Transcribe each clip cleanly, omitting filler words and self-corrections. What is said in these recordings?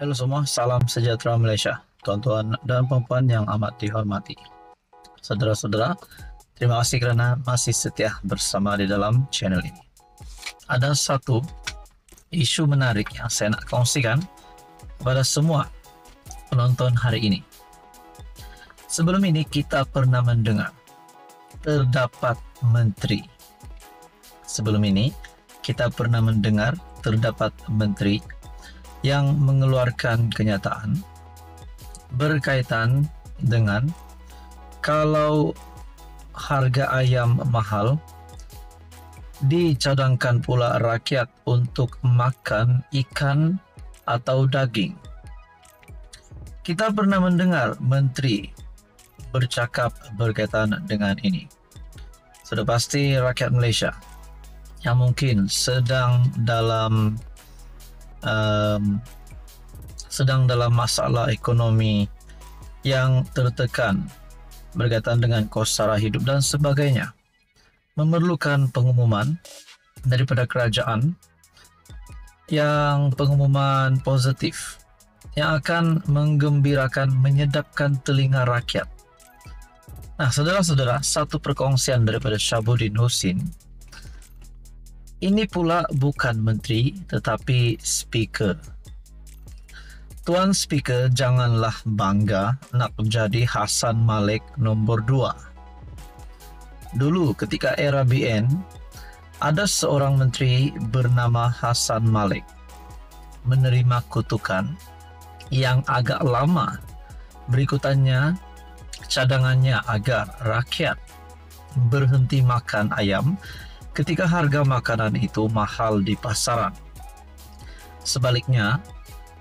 Halo semua, salam sejahtera Malaysia, tuan-tuan dan puan-puan yang amat dihormati. Saudara-saudara, terima kasih kerana masih setia bersama di dalam channel ini. Ada satu isu menarik yang saya nak kongsikan kepada semua penonton hari ini. Sebelum ini kita pernah mendengar terdapat menteri. Sebelum ini kita pernah mendengar terdapat menteri yang mengeluarkan kenyataan berkaitan dengan kalau harga ayam mahal, dicadangkan pula rakyat untuk makan ikan atau daging. Kita pernah mendengar menteri bercakap berkaitan dengan ini. Sudah pasti rakyat Malaysia yang mungkin sedang dalam masalah ekonomi yang tertekan berkaitan dengan kos sara hidup dan sebagainya, memerlukan pengumuman daripada kerajaan yang pengumuman positif yang akan menggembirakan, menyedapkan telinga rakyat. Nah, saudara-saudara, satu perkongsian daripada Syabuddin Husin. Ini pula bukan menteri tetapi speaker. Tuan speaker, janganlah bangga nak menjadi Hassan Malik nombor 2. Dulu ketika era BN, ada seorang menteri bernama Hassan Malik menerima kutukan yang agak lama. Berikutannya cadangannya agar rakyat berhenti makan ayam ketika harga makanan itu mahal di pasaran. Sebaliknya,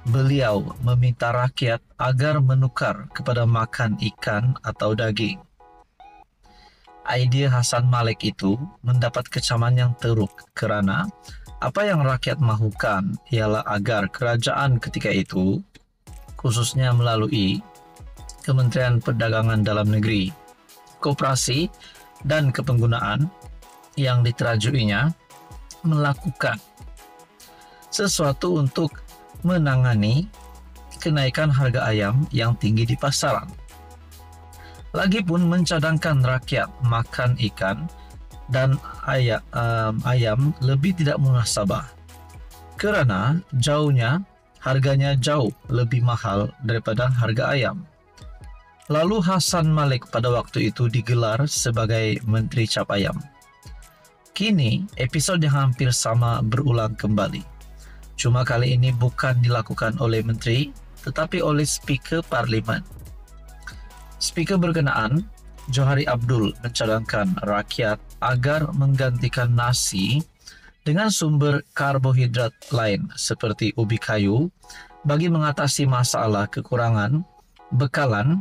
beliau meminta rakyat agar menukar kepada makan ikan atau daging. Idea Hassan Malik itu mendapat kecaman yang teruk kerana apa yang rakyat mahukan ialah agar kerajaan ketika itu, khususnya melalui Kementerian Perdagangan Dalam Negeri, Koperasi dan Kepenggunaan yang diterajuinya, melakukan sesuatu untuk menangani kenaikan harga ayam yang tinggi di pasaran. Lagipun mencadangkan rakyat makan ikan dan ayam lebih tidak munasabah kerana harganya jauh lebih mahal daripada harga ayam. Lalu Hassan Malik pada waktu itu digelar sebagai Menteri Cap Ayam. Kini, episod yang hampir sama berulang kembali. Cuma kali ini bukan dilakukan oleh menteri, tetapi oleh Speaker Parlimen. Speaker berkenaan, Johari Abdul, mencadangkan rakyat agar menggantikan nasi dengan sumber karbohidrat lain seperti ubi kayu bagi mengatasi masalah kekurangan bekalan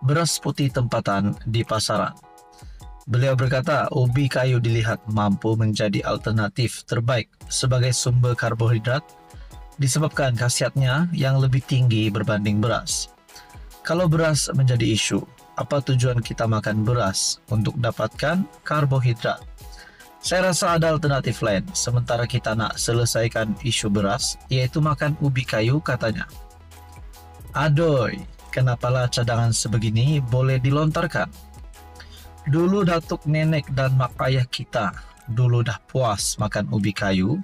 beras putih tempatan di pasaran. Beliau berkata ubi kayu dilihat mampu menjadi alternatif terbaik sebagai sumber karbohidrat disebabkan khasiatnya yang lebih tinggi berbanding beras. Kalau beras menjadi isu, apa tujuan kita makan beras? Untuk dapatkan karbohidrat. Saya rasa ada alternatif lain sementara kita nak selesaikan isu beras, iaitu makan ubi kayu, katanya. Adoy, kenapalah cadangan sebegini boleh dilontarkan? Dulu datuk nenek dan mak ayah kita dulu dah puas makan ubi kayu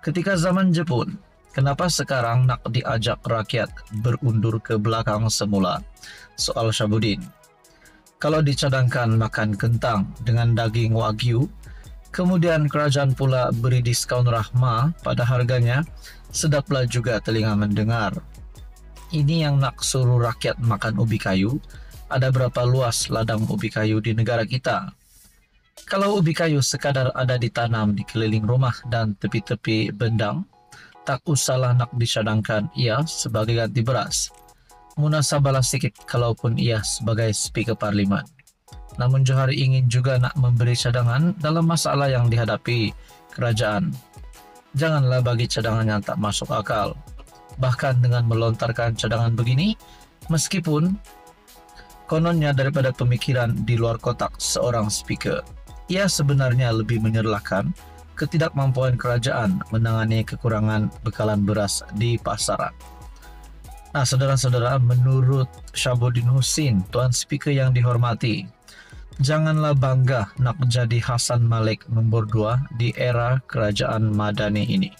ketika zaman Jepun. Kenapa sekarang nak diajak rakyat berundur ke belakang semula? Soal Syabuddin. Kalau dicadangkan makan kentang dengan daging wagyu, kemudian kerajaan pula beri diskaun rahmah pada harganya, sedaplah juga telinga mendengar. Ini yang nak suruh rakyat makan ubi kayu. Ada berapa luas ladang ubi kayu di negara kita? Kalau ubi kayu sekadar ada ditanam di keliling rumah dan tepi-tepi bendang, tak usahlah nak dicadangkan ia sebagai ganti beras. Munasabahlah sikit kalaupun ia sebagai Speaker Parlimen. Namun Johari ingin juga nak memberi cadangan dalam masalah yang dihadapi kerajaan. Janganlah bagi cadangan yang tak masuk akal. Bahkan dengan melontarkan cadangan begini, meskipun kononnya daripada pemikiran di luar kotak seorang speaker, ia sebenarnya lebih menyerlahkan ketidakmampuan kerajaan menangani kekurangan bekalan beras di pasaran. Nah, saudara-saudara, menurut Syahabuddin Husin, Tuan Speaker yang dihormati, janganlah bangga nak jadi Hasan Malik nombor 2 di era kerajaan Madani ini.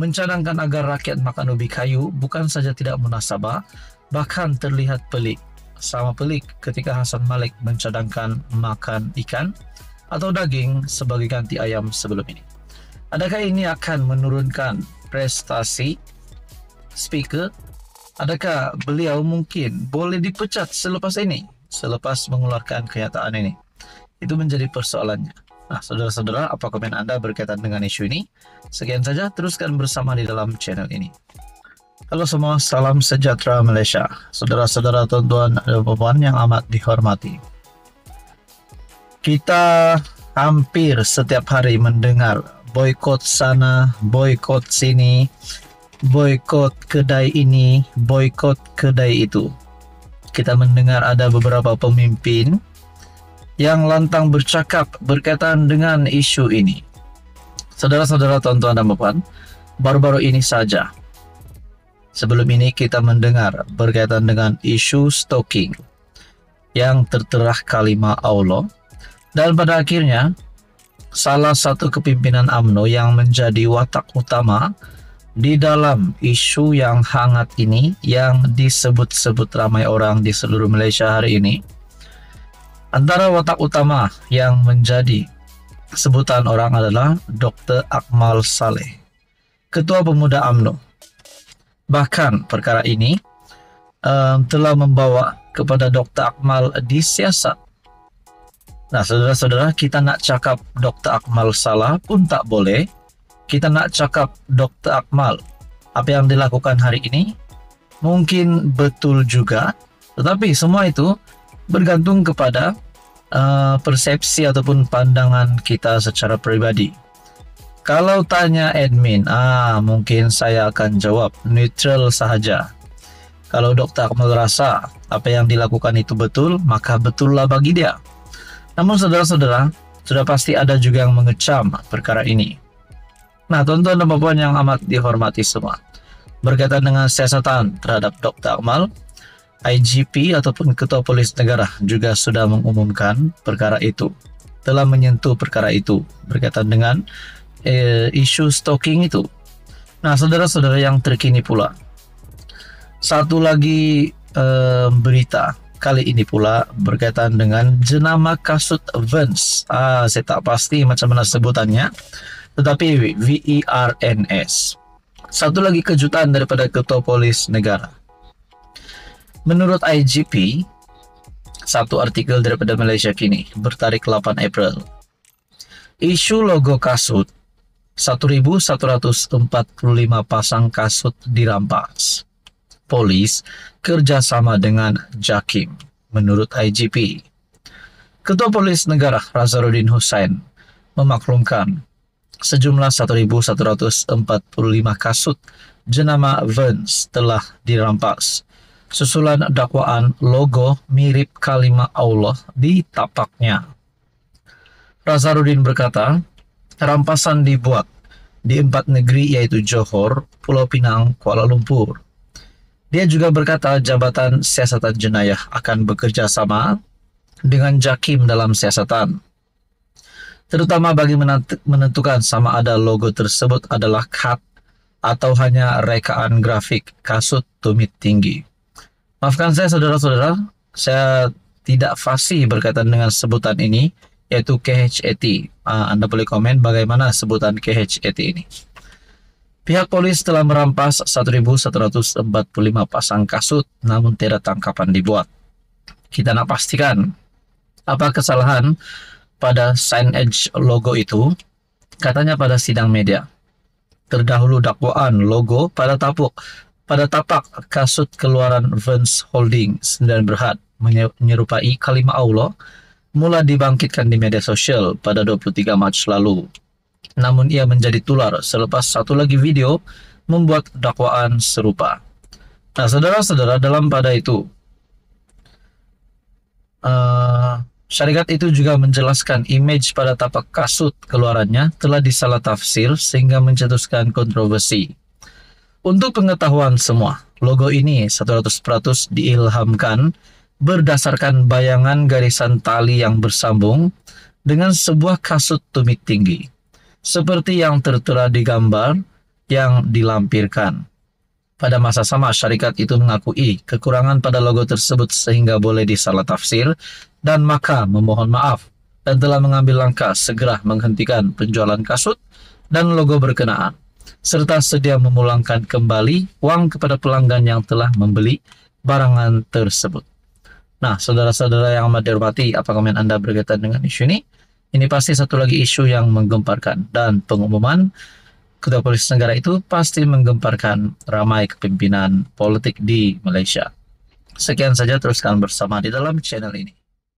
Mencadangkan agar rakyat makan ubi kayu bukan saja tidak munasabah, bahkan terlihat pelik. Sama pelik ketika Hasan Malik mencadangkan makan ikan atau daging sebagai ganti ayam sebelum ini. Adakah ini akan menurunkan prestasi Speaker? Adakah beliau mungkin boleh dipecat selepas ini, selepas mengeluarkan kenyataan ini? Itu menjadi persoalannya. Nah, saudara-saudara, apa komen Anda berkaitan dengan isu ini? Sekian saja, teruskan bersama di dalam channel ini. Halo semua, salam sejahtera Malaysia. Saudara-saudara, tuan-tuan dan puan yang amat dihormati. Kita hampir setiap hari mendengar boikot sana, boikot sini, boikot kedai ini, boikot kedai itu. Kita mendengar ada beberapa pemimpin yang lantang bercakap berkaitan dengan isu ini. Saudara-saudara, tuan-tuan dan puan, baru-baru ini saja, sebelum ini kita mendengar berkaitan dengan isu stalking yang tertera kalimat Allah, dan pada akhirnya salah satu kepimpinan UMNO yang menjadi watak utama di dalam isu yang hangat ini yang disebut-sebut ramai orang di seluruh Malaysia hari ini, antara watak utama yang menjadi sebutan orang adalah Dr. Akmal Saleh, Ketua Pemuda UMNO. Bahkan perkara ini telah membawa kepada Dr. Akmal disiasat. Nah, saudara-saudara, kita nak cakap Dr. Akmal salah pun tak boleh. Kita nak cakap Dr. Akmal, apa yang dilakukan hari ini mungkin betul juga, tetapi semua itu bergantung kepada persepsi ataupun pandangan kita secara pribadi. Kalau tanya admin, mungkin saya akan jawab neutral sahaja. Kalau Dr. Akmal rasa apa yang dilakukan itu betul, maka betullah bagi dia. Namun saudara-saudara, sudah pasti ada juga yang mengecam perkara ini. Nah, tuan-tuan dan puan yang amat dihormati semua, berkaitan dengan siasatan terhadap Dr. Akmal, IGP ataupun Ketua Polis Negara juga sudah mengumumkan perkara itu, telah menyentuh perkara itu berkaitan dengan isu stalking itu. Nah, saudara-saudara yang terkini pula, satu lagi berita kali ini pula berkaitan dengan jenama kasut Vans. Saya tak pasti macam mana sebutannya, tetapi VERNS. Satu lagi kejutan daripada Ketua Polis Negara. Menurut IGP, satu artikel daripada Malaysia Kini bertarikh 8 April, isu logo kasut 1.145 pasang kasut dirampas. Polis kerjasama dengan JAKIM, menurut IGP. Ketua Polis Negara Razaruddin Hussain memaklumkan sejumlah 1.145 kasut jenama Vans telah dirampas susulan dakwaan logo mirip kalimat Allah di tapaknya. Razaruddin berkata, rampasan dibuat di 4 negeri yaitu Johor, Pulau Pinang, Kuala Lumpur. Dia juga berkata Jabatan Siasatan Jenayah akan bekerja sama dengan JAKIM dalam siasatan, terutama bagi menentukan sama ada logo tersebut adalah cut atau hanya rekaan grafik kasut tumit tinggi. Maafkan saya saudara-saudara, saya tidak fasih berkaitan dengan sebutan ini, yaitu KHAT. Anda boleh komen bagaimana sebutan KHAT ini. Pihak polis telah merampas 1.145 pasang kasut, namun tidak tangkapan dibuat. Kita nak pastikan apa kesalahan pada signage logo itu. Katanya pada sidang media, terdahulu dakwaan logo pada tapak kasut keluaran Vans Holdings dan Berhad menyerupai kalimat Allah mula dibangkitkan di media sosial pada 23 Mac lalu. Namun ia menjadi tular selepas satu lagi video membuat dakwaan serupa. Nah, saudara-saudara, dalam pada itu syarikat itu juga menjelaskan image pada tapak kasut keluarannya telah disalah tafsir sehingga mencetuskan kontroversi. Untuk pengetahuan semua, logo ini 100% diilhamkan berdasarkan bayangan garisan tali yang bersambung dengan sebuah kasut tumit tinggi, seperti yang tertera di gambar yang dilampirkan. Pada masa sama, syarikat itu mengakui kekurangan pada logo tersebut sehingga boleh disalah tafsir dan maka memohon maaf dan telah mengambil langkah segera menghentikan penjualan kasut dan logo berkenaan, serta sedia memulangkan kembali uang kepada pelanggan yang telah membeli barangan tersebut. Nah, saudara-saudara yang amat dihormati, apa komen Anda berkaitan dengan isu ini? Ini pasti satu lagi isu yang menggemparkan, dan pengumuman Ketua Polisi Negara itu pasti menggemparkan ramai kepemimpinan politik di Malaysia. Sekian saja, teruskan bersama di dalam channel ini.